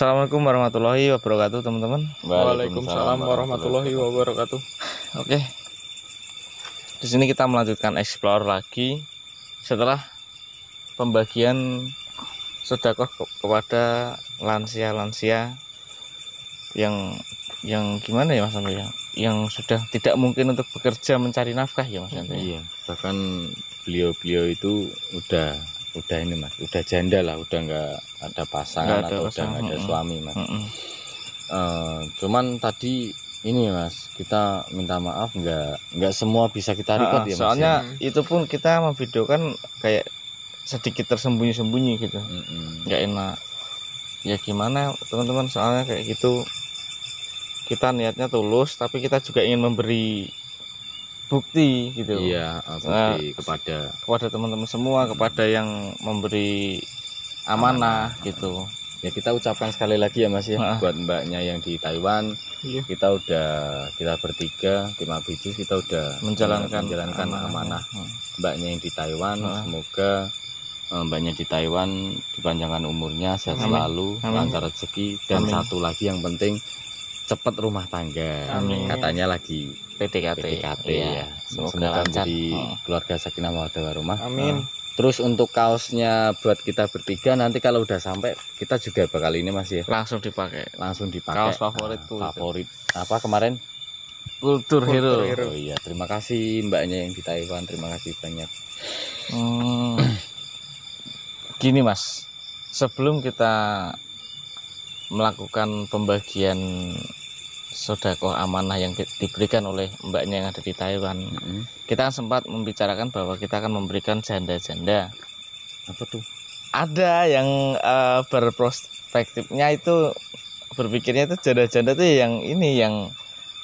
Assalamualaikum warahmatullahi wabarakatuh, teman-teman. Waalaikumsalam warahmatullahi wabarakatuh. Oke, di sini kita melanjutkan explore lagi setelah pembagian sedekah kepada lansia-lansia yang gimana ya Mas Anto ya, yang sudah tidak mungkin untuk bekerja mencari nafkah ya Mas Anto. Iya, bahkan beliau itu udah ini Mas, udah janda lah, udah nggak ada pasangan atau udah nggak ada suami Mas. Cuman tadi ini Mas, kita minta maaf nggak semua bisa kita record ya Mas. Soalnya itu pun kita memvideokan kayak sedikit tersembunyi-sembunyi gitu, nggak enak. Ya gimana teman-teman, soalnya kayak gitu kita niatnya tulus, tapi kita juga ingin memberi bukti gitu. Iya, bukti kepada teman-teman semua, kepada yang memberi amanah gitu. Ya kita ucapkan sekali lagi ya Mas ya, buat mbaknya yang di Taiwan. Iya. Kita bertiga tim Abijus, kita udah menjalankan amanah mbaknya yang di Taiwan. Semoga mbaknya di Taiwan dipanjangkan umurnya, sehat selalu, lancar rezeki, dan satu lagi yang penting cepat rumah tangga. Katanya lagi PDKT ya. Semoga menjadi keluarga sakinah mawaddah warahmah. Amin. Terus untuk kaosnya buat kita bertiga, nanti kalau udah sampai kita juga bakal ini Mas ya, langsung dipakai kaos favoritku apa kemarin, Kultur Hero. Oh iya, terima kasih mbaknya yang di Taiwan, terima kasih banyak. Gini Mas, sebelum kita melakukan pembagian sedekah amanah yang diberikan oleh mbaknya yang ada di Taiwan, kita sempat membicarakan bahwa kita akan memberikan janda-janda. Apa tuh? Ada yang berperspektifnya itu, berpikirnya itu janda-janda itu yang ini, yang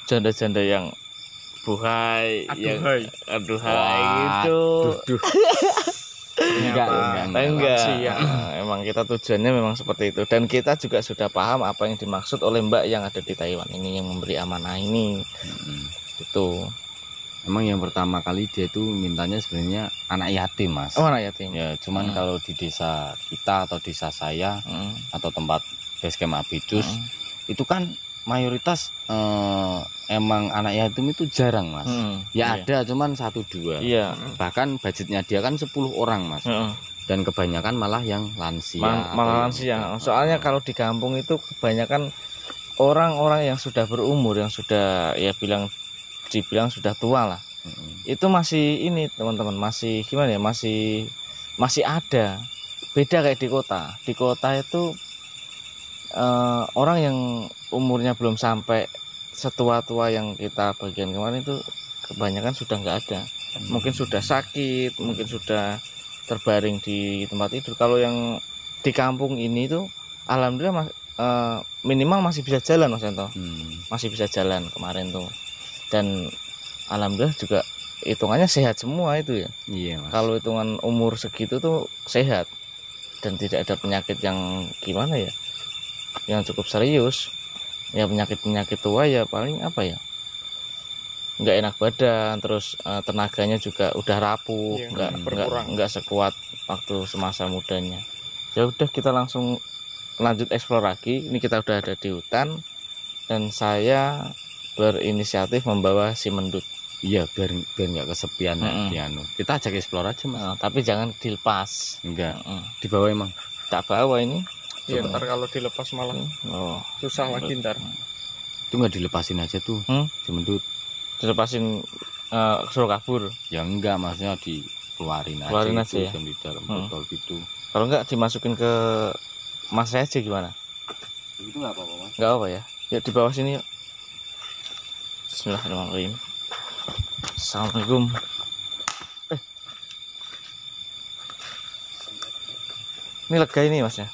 janda-janda yang buhay, aduhai gitu. Enggak. Emang kita tujuannya memang seperti itu, dan kita juga sudah paham apa yang dimaksud oleh mbak yang ada di Taiwan ini, yang memberi amanah ini. Itu emang yang pertama kali dia itu mintanya sebenarnya anak yatim Mas. Oh, anak yatim ya, cuman kalau di desa kita atau desa saya atau tempat basecamp Abijus itu kan mayoritas emang anak yatim itu jarang Mas. Ada cuman 1-2. Iya. Bahkan budgetnya dia kan 10 orang Mas. Dan kebanyakan malah yang lansia. Malah lansia. Soalnya kalau di kampung itu kebanyakan orang-orang yang sudah berumur, yang sudah ya dibilang sudah tua lah. Itu masih ini teman-teman, masih gimana ya, masih ada. Beda kayak di kota. Di kota itu orang yang umurnya belum sampai setua-tua yang kita bagian kemarin itu kebanyakan sudah nggak ada. Mungkin sudah sakit, mungkin sudah terbaring di tempat tidur. Kalau yang di kampung ini tuh alhamdulillah minimal masih bisa jalan Mas Ento. Masih bisa jalan kemarin tuh. Dan alhamdulillah juga hitungannya sehat semua itu ya. Iya Mas. Kalau hitungan umur segitu tuh sehat dan tidak ada penyakit yang gimana ya, yang cukup serius. Ya penyakit tua ya paling apa ya, nggak enak badan, terus tenaganya juga udah rapuh, nggak sekuat waktu semasa mudanya. Ya udah, kita langsung lanjut explore lagi. Ini kita udah ada di hutan dan saya berinisiatif membawa si Mendut. Iya, biar nggak kesepian. Kita ajak explore aja Mas. Tapi jangan dilepas. Enggak. Dibawa emang. Tak bawa ini. Ya ntar kalau dilepas malah susah lagi ntar. Itu nggak dilepasin aja tuh si Mendut. Dilepasin suruh kabur? Ya enggak, maksudnya dikeluarin aja ya? Di dalam botol gitu. Kalau enggak dimasukin ke mas saya aja gimana? Itu nggak apa-apa Mas. Nggak apa ya? Yuk di bawah sini yuk. Bismillahirrahmanirrahim. Assalamualaikum. Ini lega ini Masnya?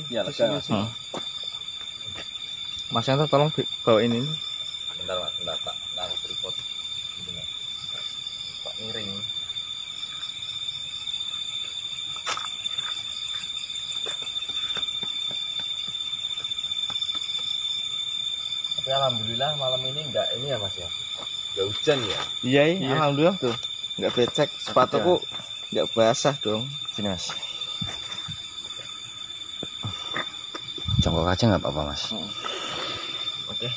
Iya, lega. Mas Yanto tolong bawain ini. Bentar Mas, bentar Pak. Naruh tripod. Pak miring. Tapi alhamdulillah malam ini enggak ini ya Mas ya. Enggak hujan ya? Iya. Alhamdulillah tuh. Enggak becek, sepatuku enggak basah dong. Sini Mas. Jongkok aja nggak apa-apa Mas. Oke.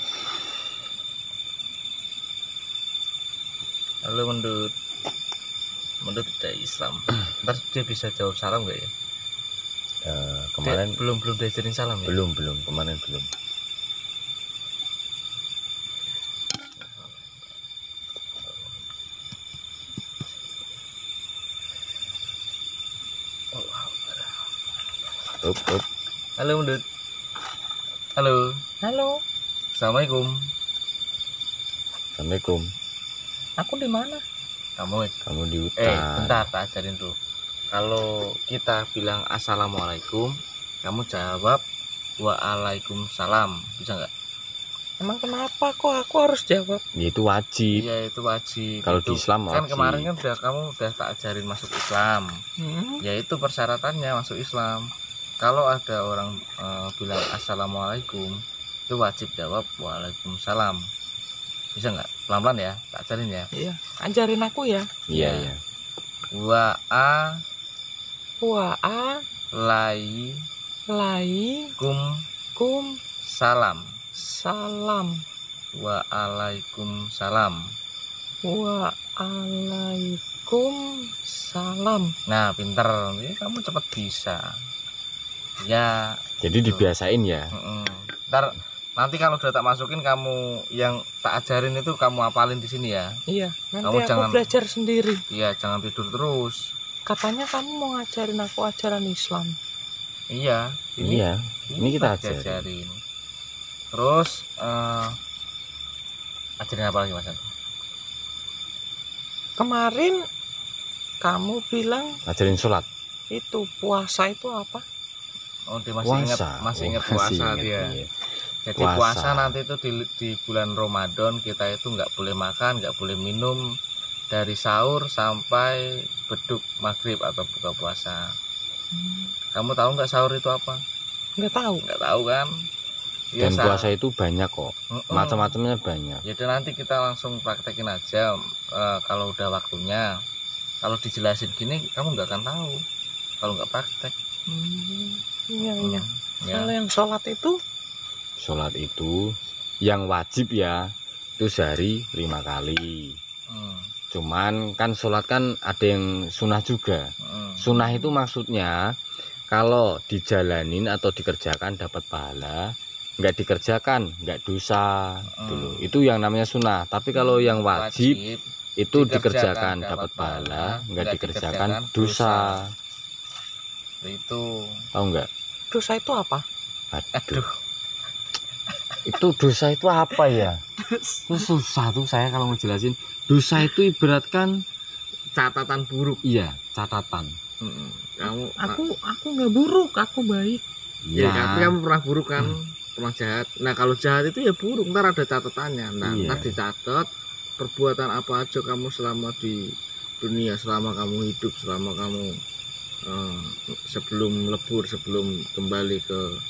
Halo Mendut. Mendut dari Islam. Ntar dia bisa jawab salam nggak ya? Kemarin belum diajarin salam ya? Belum, kemarin belum. Up. Halo Mendut. Halo. Assalamualaikum. Assalamualaikum. Aku di mana? Kamu di hutan. Bentar, tak ajarin dulu. Kalau kita bilang assalamualaikum, kamu jawab waalaikumsalam, bisa nggak? Emang kenapa kok aku harus jawab? Ya, itu wajib. Iya, itu wajib. Kalau di Islam wajib. Kan kemarin kan kamu udah tak ajarin masuk Islam. Ya itu persyaratannya masuk Islam. Kalau ada orang bilang assalamualaikum, itu wajib jawab waalaikumsalam. Bisa nggak? Pelan-pelan ya, tak ajarin ya. Iya, ajarin aku ya. Iya. Waalaikumsalam. Salam. Waalaikumsalam. Nah, pinter. Ini kamu cepat bisa. Ya. Jadi dibiasain ya. Ntar nanti kalau udah tak masukin, kamu yang tak ajarin itu kamu hafalin di sini ya. Iya. Nanti kamu aku belajar sendiri. Iya, jangan tidur terus. Katanya kamu mau ngajarin aku ajaran Islam. Iya. Ini kita ajarin. Terus ajarin apa lagi Mas? Kemarin kamu bilang ajarin sholat. Itu puasa itu apa? Oh, dia masih ingat puasa dia. Iya. Jadi puasa nanti itu di bulan Ramadan kita itu nggak boleh makan, nggak boleh minum dari sahur sampai beduk maghrib atau buka puasa. Kamu tahu nggak sahur itu apa? Nggak tahu kan? Dan puasa itu banyak kok, macam-macamnya banyak. Jadi nanti kita langsung praktekin aja kalau udah waktunya. Kalau dijelasin gini kamu nggak akan tahu kalau nggak praktek. Iya. Kalau yang sholat itu yang wajib ya, itu sehari 5 kali. Cuman kan sholat kan ada yang sunnah juga. Sunnah itu maksudnya kalau dijalanin atau dikerjakan dapat pahala, nggak dikerjakan nggak dosa dulu. Itu yang namanya sunnah. Tapi kalau yang wajib itu dikerjakan dapat pahala, nggak dikerjakan dosa. Itu tahu nggak? Dosa itu apa? Aduh. Itu dosa itu apa ya? Itu susah tuh saya kalau ngejelasin. Dosa itu ibaratkan catatan buruk. Iya, catatan. Aku nggak buruk, aku baik. Ya, tapi kamu pernah buruk kan? Pernah jahat. Nah, kalau jahat itu ya buruk, ntar ada catatannya. Nah, ntar dicatat perbuatan apa aja kamu selama di dunia, selama kamu hidup, selama kamu sebelum lebur, sebelum kembali ke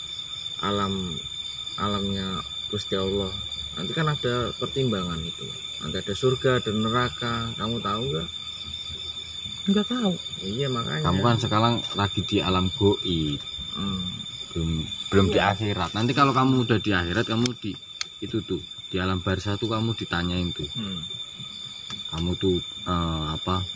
alamnya Gusti Allah. Nanti kan ada pertimbangan itu. Nanti ada surga dan neraka. Kamu tahu nggak? Nggak tahu. Iya, makanya. Kamu kan sekarang lagi di alam goib. Belum di akhirat. Nanti kalau kamu udah di akhirat, kamu di itu tuh di alam barzah tuh kamu ditanyain tuh. Kamu tuh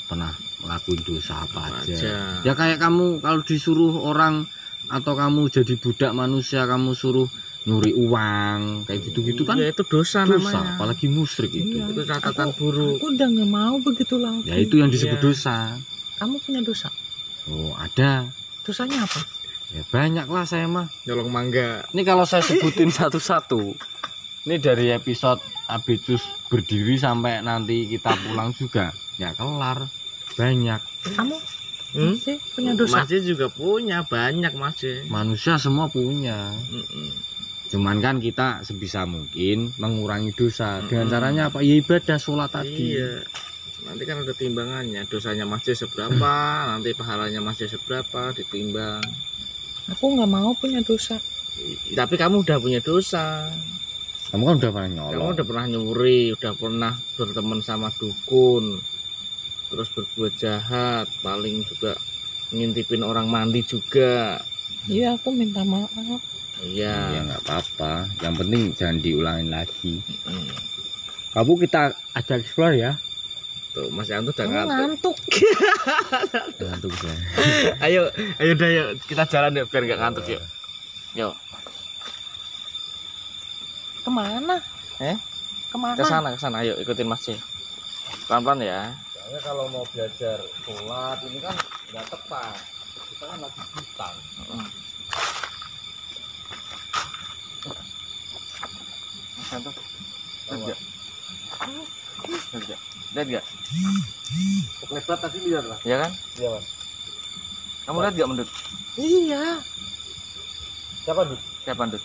pernah ngelakuin dosa apa aja. Ya kayak kamu kalau disuruh orang atau kamu jadi budak manusia, kamu suruh nyuri uang kayak gitu-gitu kan. Ya itu dosa namanya. Apalagi musyrik itu. Itu catatan buruk. Aku udah nggak mau begitu lagi. Ya itu yang disebut dosa. Kamu punya dosa? Oh, ada. Dosanya apa? Ya banyak lah saya mah. Nyolong mangga. Ini kalau saya sebutin satu-satu, ini dari episode Abicus berdiri sampai nanti kita pulang juga ya kelar. Banyak. Kamu masih punya dosa? Masih juga punya, banyak masih. Manusia semua punya. Cuman kan kita sebisa mungkin mengurangi dosa. Dengan caranya apa? Ya ibadah, sholat tadi. Iya. Nanti kan ada timbangannya. Dosanya masih seberapa, nanti pahalanya masih seberapa, ditimbang. Aku nggak mau punya dosa. Tapi kamu udah punya dosa. Kamu kan udah pernah nyolong. Kamu udah pernah nyuri, udah pernah berteman sama dukun, terus berbuat jahat, paling juga ngintipin orang mandi juga. Iya, aku minta maaf. Iya. Ya nggak apa-apa. Yang penting jangan diulangin lagi. Kamu kita ajak explore ya. Tuh Mas Yanto udah ngantuk. Ngantuk saya. ayo dah yuk kita jalan yuk biar nggak ngantuk yuk. Yuk. Kemana? Kemana? Ke sana ayo ikutin Mas C. Pelan-pelan ya. Soalnya kalau mau belajar sholat ini kan nggak tepat. Kita kan lagi hutan. Mas Yanto. Lihat gak? Lebat tadi lihat lah. Iya kan? Iya mas. Kamu lihat gak Mendut? Iya. Siapa Dut? Siapa Mendut?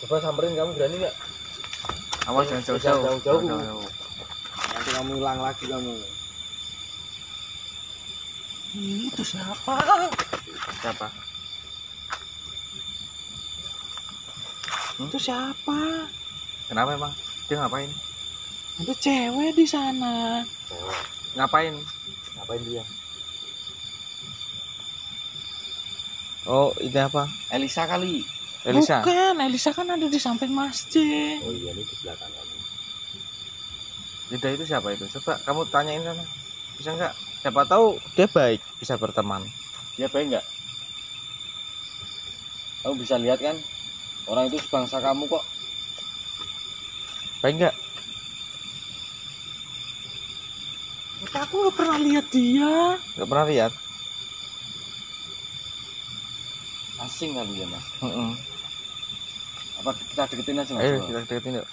Coba samperin, kamu berani nggak? Awas jangan jauh-jauh. Jauh-jauh. Nanti kamu hilang lagi kamu. Itu siapa? Siapa? Itu siapa? Kenapa emang? Dia ngapain? Ada cewek di sana. Ngapain? Ngapain dia? Oh, ini apa? Elisa kali. Elisa. Bukan, Elisa kan ada di samping masjid. Oh iya, ini di belakang kamu. Lida itu siapa itu? Coba kamu tanyain sana. Bisa nggak? Siapa tahu dia baik, bisa berteman. Dia baik nggak? Kamu bisa lihat kan? Orang itu sebangsa kamu kok. Baik nggak? Aku nggak pernah lihat dia. Nggak pernah lihat. Asing kali ya mas. Heeh. Apa kita deketin aja mas? Ayo kita deketin yuk.